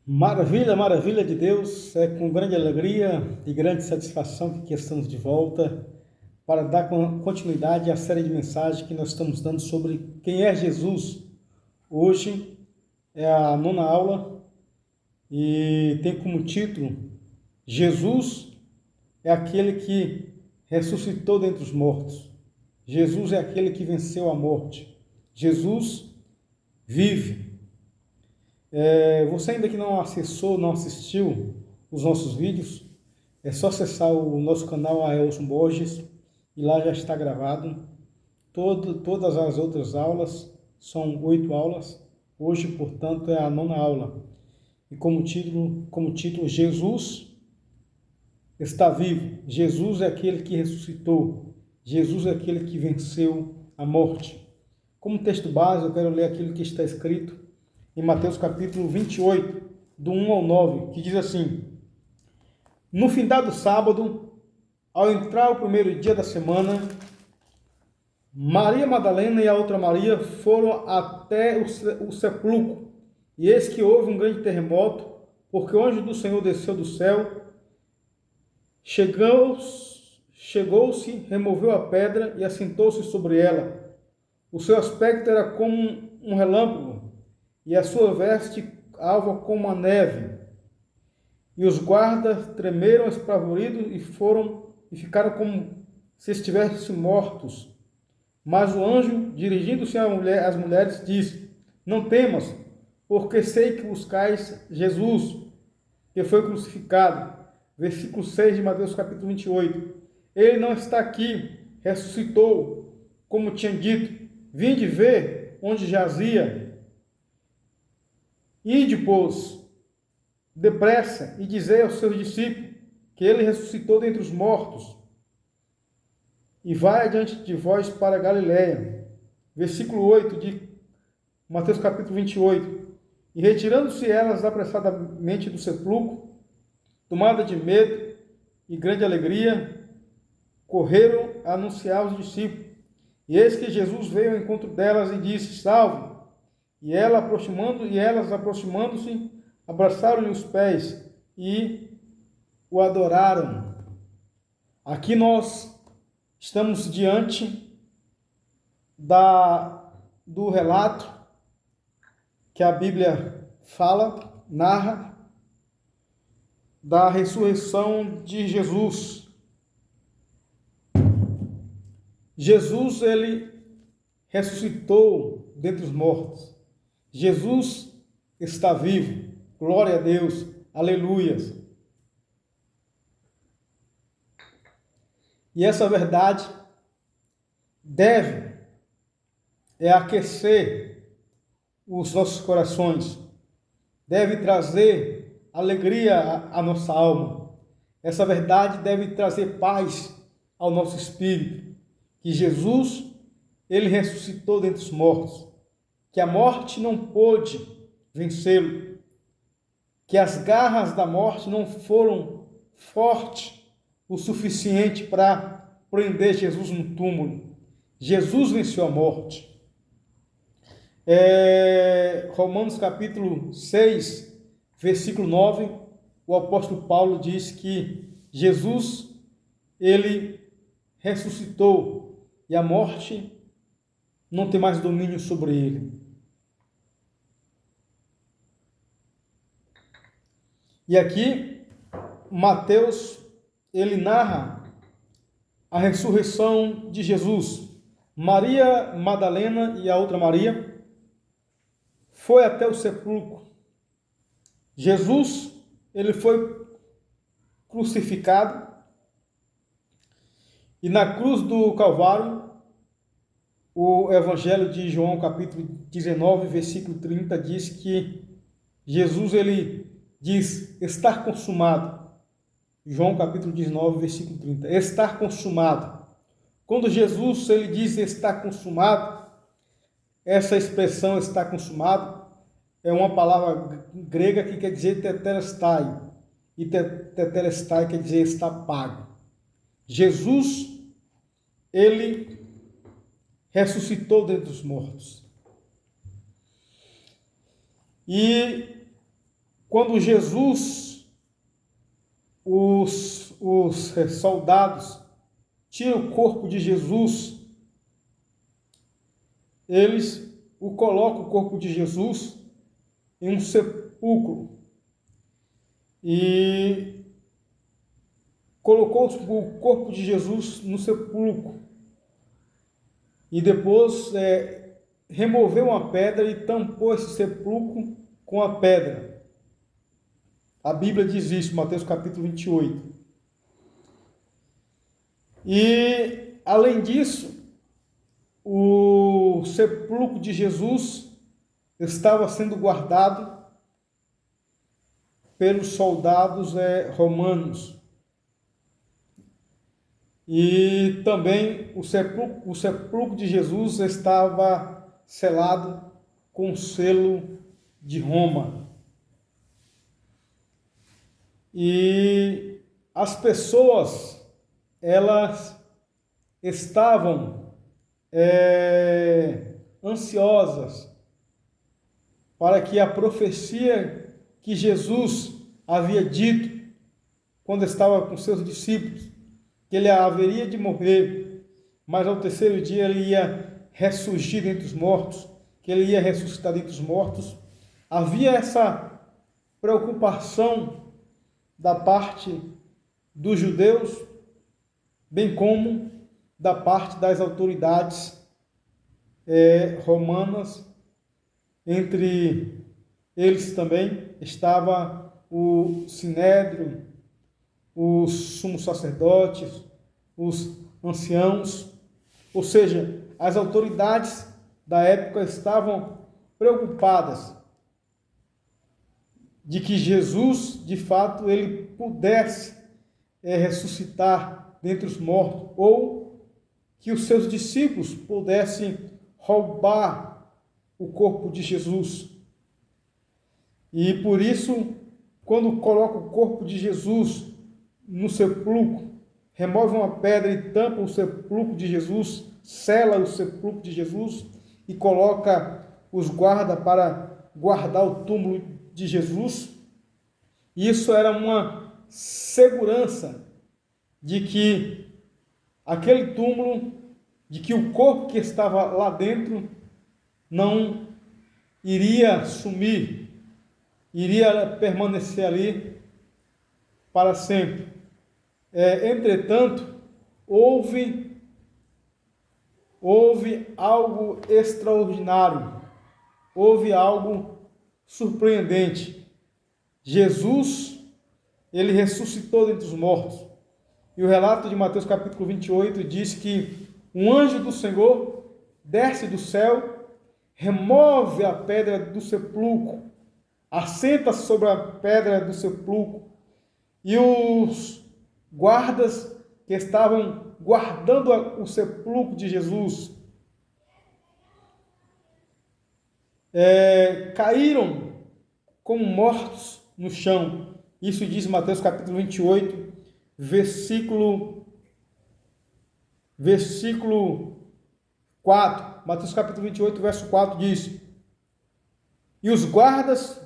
Maravilha, maravilha de Deus, é com grande alegria e grande satisfação que aqui estamos de volta para dar continuidade à série de mensagens que nós estamos dando sobre quem é Jesus. Hoje é a nona aula e tem como título Jesus é aquele que ressuscitou dentre os mortos. Jesus é aquele que venceu a morte. Jesus vive. Você ainda que não acessou, não assistiu os nossos vídeos, é só acessar o nosso canal Aelson Borges e lá já está gravado. Todas as outras aulas, são 8 aulas, hoje, portanto, é a nona aula. E como título, Jesus está vivo, Jesus é aquele que ressuscitou, Jesus é aquele que venceu a morte. Como texto base, eu quero ler aquilo que está escrito em Mateus capítulo 28, do 1 ao 9, que diz assim: No findado sábado, ao entrar o primeiro dia da semana, Maria Madalena e a outra Maria foram até o sepulcro, e eis que houve um grande terremoto, porque o anjo do Senhor desceu do céu, chegou-se, removeu a pedra e assentou-se sobre ela. O seu aspecto era como um relâmpago, e a sua veste alva como a neve. E os guardas tremeram espavoridos e ficaram como se estivessem mortos. Mas o anjo, dirigindo-se às mulheres, disse: Não temas, porque sei que buscais Jesus, que foi crucificado. Versículo 6 de Mateus capítulo 28. Ele não está aqui, ressuscitou, como tinha dito. Vinde ver onde jazia. Ide, pois, depressa, e dizei aos seus discípulos que ele ressuscitou dentre os mortos, e vai adiante de vós para Galiléia. Versículo 8 de Mateus capítulo 28. E retirando-se elas apressadamente do sepulcro, tomada de medo e grande alegria, correram a anunciar aos discípulos. E eis que Jesus veio ao encontro delas e disse: Salve! E elas aproximando-se, abraçaram-lhe os pés e o adoraram. Aqui nós estamos diante do relato que a Bíblia narra, da ressurreição de Jesus. Jesus, ele ressuscitou dentre os mortos. Jesus está vivo. Glória a Deus. Aleluias. E essa verdade deve aquecer os nossos corações, deve trazer alegria à nossa alma. Essa verdade deve trazer paz ao nosso espírito, que Jesus, ele ressuscitou dentre os mortos, que a morte não pôde vencê-lo, que as garras da morte não foram fortes o suficiente para prender Jesus no túmulo. Jesus venceu a morte. Romanos capítulo 6, versículo 9, o apóstolo Paulo diz que Jesus, ele ressuscitou e a morte não tem mais domínio sobre ele. E aqui, Mateus, ele narra a ressurreição de Jesus. Maria Madalena e a outra Maria foi até o sepulcro. Jesus, ele foi crucificado e na cruz do Calvário, o Evangelho de João, capítulo 19, versículo 30, diz que Jesus, ele diz, está consumado. João capítulo 19, versículo 30, estar consumado. Quando Jesus, ele diz está consumado, essa expressão está consumado é uma palavra grega que quer dizer tetelestai, e tetelestai quer dizer está pago. Jesus, ele ressuscitou dentre os mortos. E quando Jesus, os soldados tiram o corpo de Jesus, eles colocam o corpo de Jesus em um sepulcro e colocou o corpo de Jesus no sepulcro e depois removeu uma pedra e tampou esse sepulcro com a pedra. A Bíblia diz isso, Mateus capítulo 28. E, além disso, o sepulcro de Jesus estava sendo guardado pelos soldados romanos. E também o sepulcro de Jesus estava selado com o selo de Roma. E as pessoas, elas estavam ansiosas para que a profecia que Jesus havia dito quando estava com seus discípulos, que ele haveria de morrer, mas ao terceiro dia ele ia ressurgir dentre os mortos, que ele ia ressuscitar dentre os mortos. Havia essa preocupação da parte dos judeus, bem como da parte das autoridades romanas. Entre eles também estava o Sinédrio, os sumos sacerdotes, os anciãos, ou seja, as autoridades da época estavam preocupadas de que Jesus, de fato, ele pudesse ressuscitar dentre os mortos, ou que os seus discípulos pudessem roubar o corpo de Jesus. E por isso, quando coloca o corpo de Jesus no sepulcro, remove uma pedra e tampa o sepulcro de Jesus, sela o sepulcro de Jesus e coloca os guardas para guardar o túmulo de Jesus. Isso era uma segurança de que aquele túmulo, de que o corpo que estava lá dentro não iria sumir, iria permanecer ali para sempre. Entretanto, houve algo extraordinário, houve algo surpreendente. Jesus, ele ressuscitou dentre os mortos. E o relato de Mateus capítulo 28 diz que um anjo do Senhor desce do céu, remove a pedra do sepulcro, assenta sobre a pedra do sepulcro, e os guardas que estavam guardando o sepulcro de Jesus caíram como mortos no chão. Isso diz Mateus capítulo 28, versículo 4. Mateus capítulo 28, verso 4 diz: e os guardas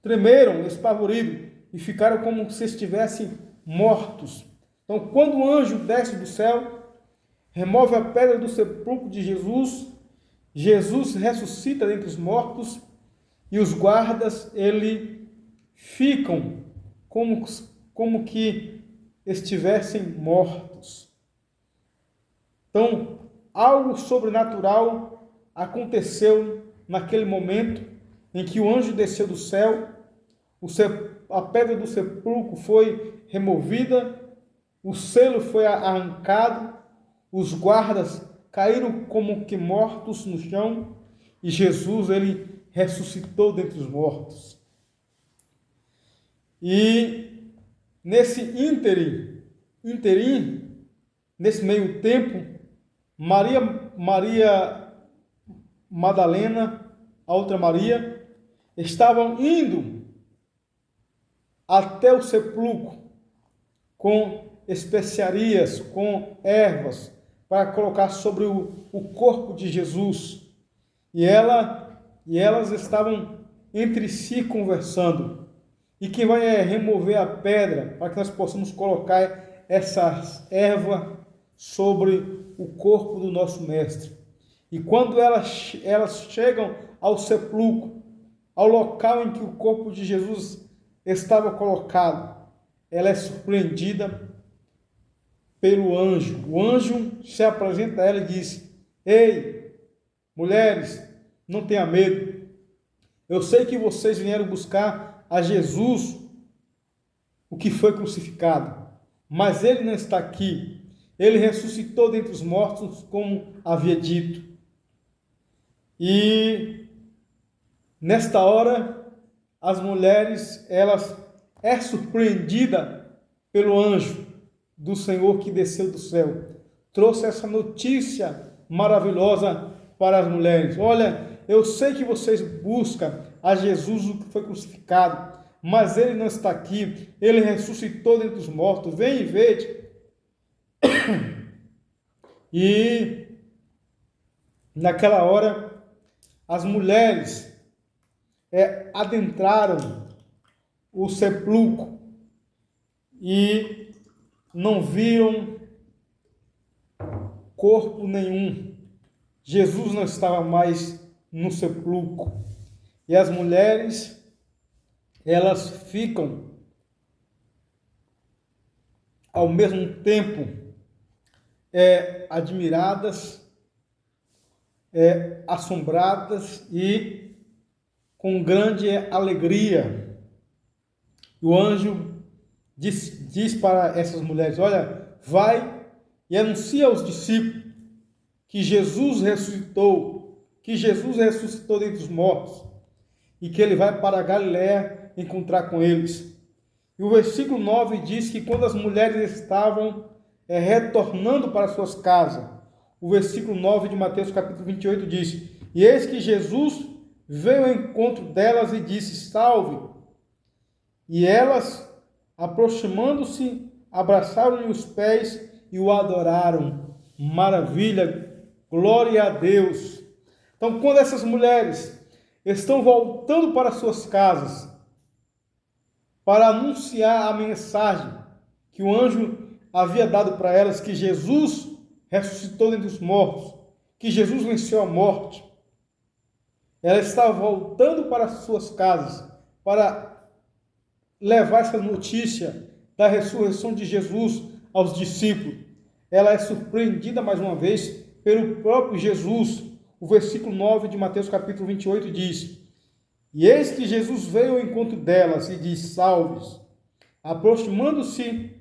tremeram, espavoridos, e ficaram como se estivessem mortos. Então, quando o anjo desce do céu, remove a pedra do sepulcro de Jesus, Jesus ressuscita dentre os mortos, e os guardas, ficam como que estivessem mortos. Então, algo sobrenatural aconteceu naquele momento em que o anjo desceu do céu, a pedra do sepulcro foi removida, o selo foi arrancado, os guardas caíram como que mortos no chão, e Jesus, ele ressuscitou dentre os mortos. E nesse nesse meio tempo, Maria Madalena, a outra Maria, estavam indo até o sepulcro com especiarias, com ervas, para colocar sobre o corpo de Jesus. E elas estavam entre si conversando. e quem vai remover a pedra para que nós possamos colocar essa erva sobre o corpo do nosso mestre. E quando elas chegam ao sepulcro, ao local em que o corpo de Jesus estava colocado, ela é surpreendida pelo anjo. O anjo se apresenta a ela e diz: ei, mulheres, não tenha medo. Eu sei que vocês vieram buscar a Jesus, o que foi crucificado, mas ele não está aqui. Ele ressuscitou dentre os mortos, como havia dito. E nesta hora, as mulheres, elas é surpreendida pelo anjo do Senhor que desceu do céu. Trouxe essa notícia maravilhosa para as mulheres. Olha, eu sei que vocês buscam a Jesus, o que foi crucificado, mas ele não está aqui. Ele ressuscitou dentre os mortos. Vem e vede. E naquela hora, as mulheres adentraram o sepulcro e não viram corpo nenhum. Jesus não estava mais no sepulcro. E as mulheres, elas ficam ao mesmo tempo admiradas, assombradas e com grande alegria. O anjo diz para essas mulheres: olha, vai e anuncia aos discípulos que Jesus ressuscitou, dentre os mortos, e que ele vai para a Galiléia encontrar com eles. E o versículo 9 diz que quando as mulheres estavam retornando para suas casas, o versículo 9 de Mateus capítulo 28 diz: e eis que Jesus veio ao encontro delas e disse: salve. E elas, aproximando-se, abraçaram-lhe os pés e o adoraram. Maravilha, glória a Deus. Então, quando essas mulheres estão voltando para suas casas para anunciar a mensagem que o anjo havia dado para elas, que Jesus ressuscitou dentre os mortos, que Jesus venceu a morte, ela estava voltando para suas casas para levar essa notícia da ressurreição de Jesus aos discípulos. Ela é surpreendida mais uma vez pelo próprio Jesus. O versículo 9 de Mateus capítulo 28 diz: e eis que Jesus veio ao encontro delas e disse: salves. Aproximando-se,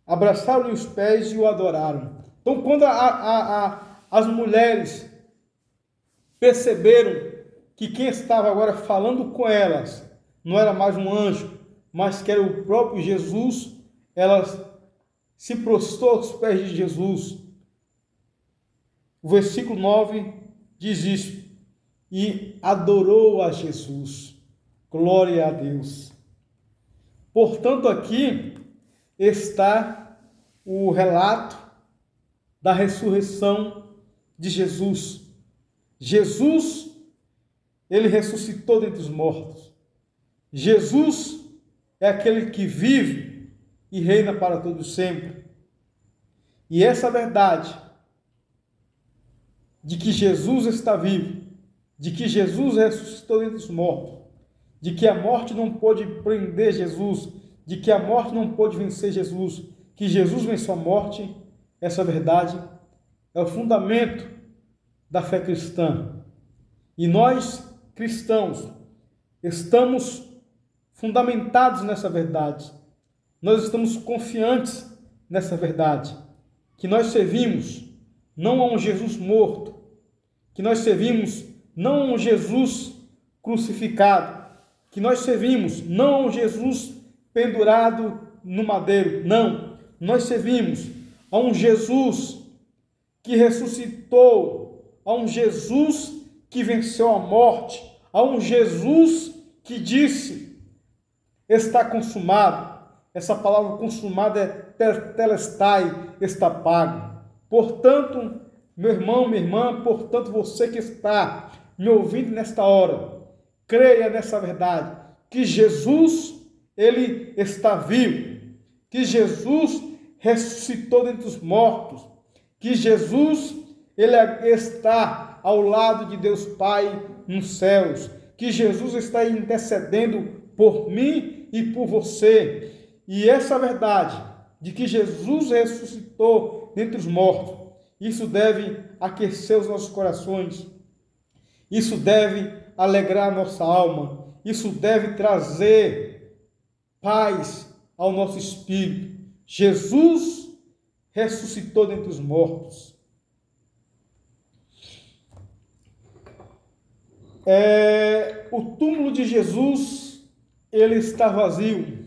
abraçaram-lhe os pés e o adoraram. Então, quando as mulheres perceberam que quem estava agora falando com elas não era mais um anjo, mas que era o próprio Jesus, elas se prostrou aos pés de Jesus. O versículo 9 diz isso: e adorou a Jesus. Glória a Deus. Portanto, aqui está o relato da ressurreição de Jesus. Jesus, ele ressuscitou dentre os mortos. Jesus é aquele que vive e reina para todo sempre. E essa verdade de que Jesus está vivo, de que Jesus ressuscitou dentre os mortos, de que a morte não pôde prender Jesus, de que a morte não pôde vencer Jesus, que Jesus venceu a morte, essa verdade é o fundamento da fé cristã. E nós, cristãos, estamos fundamentados nessa verdade. Nós estamos confiantes nessa verdade, que nós servimos não a um Jesus morto, que nós servimos não a um Jesus crucificado, que nós servimos não a um Jesus pendurado no madeiro, não. Nós servimos a um Jesus que ressuscitou, a um Jesus que venceu a morte, a um Jesus que disse: está consumado. Essa palavra consumada é tetelestai, está pago. Portanto, meu irmão, minha irmã, portanto, você que está me ouvindo nesta hora, creia nessa verdade, que Jesus, ele está vivo, que Jesus ressuscitou dentre os mortos, que Jesus, ele está ao lado de Deus Pai nos céus, que Jesus está intercedendo por mim e por você. E essa verdade de que Jesus ressuscitou dentre os mortos, isso deve aquecer os nossos corações, isso deve alegrar a nossa alma, isso deve trazer paz ao nosso espírito. Jesus ressuscitou dentre os mortos. O túmulo de Jesus, ele está vazio.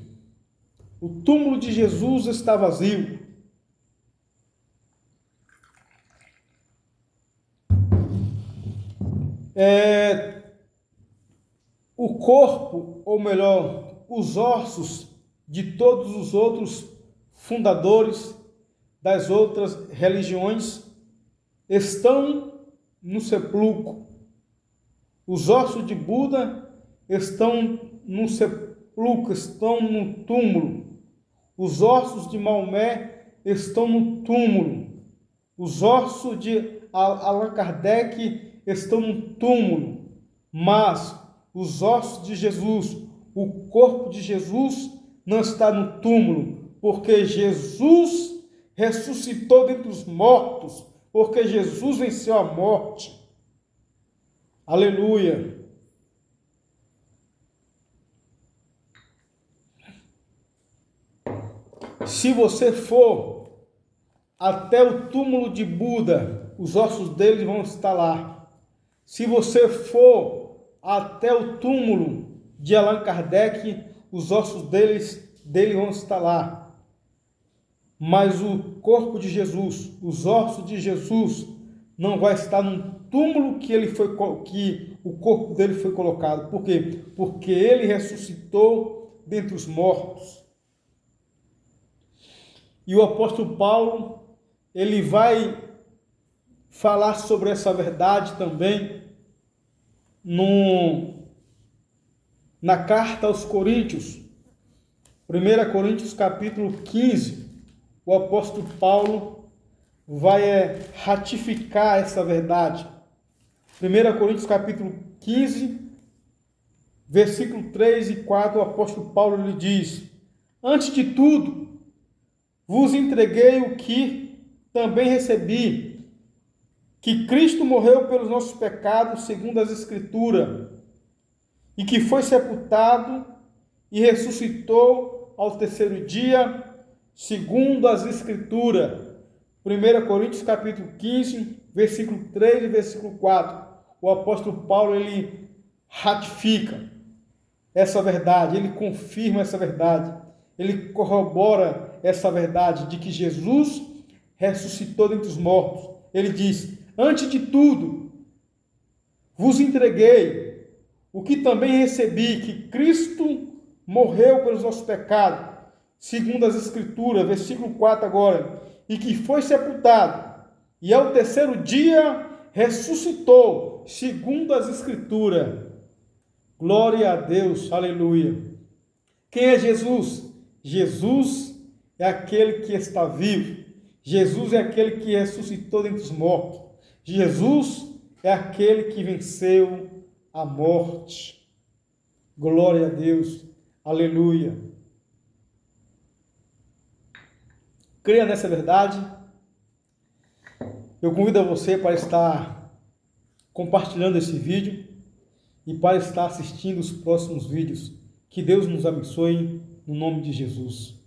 O túmulo de Jesus está vazio. O corpo, ou melhor, os ossos de todos os outros fundadores das outras religiões estão no sepulcro. Os ossos de Buda estão no sepulcro, estão no túmulo. Os ossos de Maomé estão no túmulo. Os ossos de Allan Kardec estão no túmulo. Mas os ossos de Jesus, o corpo de Jesus, não está no túmulo, porque Jesus ressuscitou dentre os mortos, porque Jesus venceu a morte. Aleluia! Se você for até o túmulo de Buda, os ossos dele vão estar lá. Se você for até o túmulo de Allan Kardec, os ossos dele vão estar lá. Mas o corpo de Jesus, os ossos de Jesus, não vai estar no túmulo que o corpo dele foi colocado. Por quê? Porque ele ressuscitou dentre os mortos. E o apóstolo Paulo, ele vai falar sobre essa verdade também na carta aos Coríntios. 1 Coríntios capítulo 15, o apóstolo Paulo vai ratificar essa verdade. 1 Coríntios capítulo 15, versículo 3 e 4, o apóstolo Paulo lhe diz: antes de tudo, vos entreguei o que também recebi, que Cristo morreu pelos nossos pecados, segundo as Escrituras, e que foi sepultado e ressuscitou ao terceiro dia, segundo as Escrituras. 1 Coríntios capítulo 15, versículo 3 e versículo 4. O apóstolo Paulo, ele ratifica essa verdade, ele confirma essa verdade, ele corrobora essa verdade de que Jesus ressuscitou dentre os mortos. Ele diz: antes de tudo, vos entreguei o que também recebi, que Cristo morreu pelos nossos pecados, segundo as Escrituras, versículo 4 agora, e que foi sepultado, e ao terceiro dia ressuscitou, segundo as Escrituras. Glória a Deus, aleluia. Quem é Jesus? Jesus é aquele que está vivo. Jesus é aquele que ressuscitou dentre os mortos. Jesus é aquele que venceu a morte. Glória a Deus, aleluia. Creia nessa verdade. Eu convido a você para estar compartilhando esse vídeo e para estar assistindo os próximos vídeos. Que Deus nos abençoe, no nome de Jesus.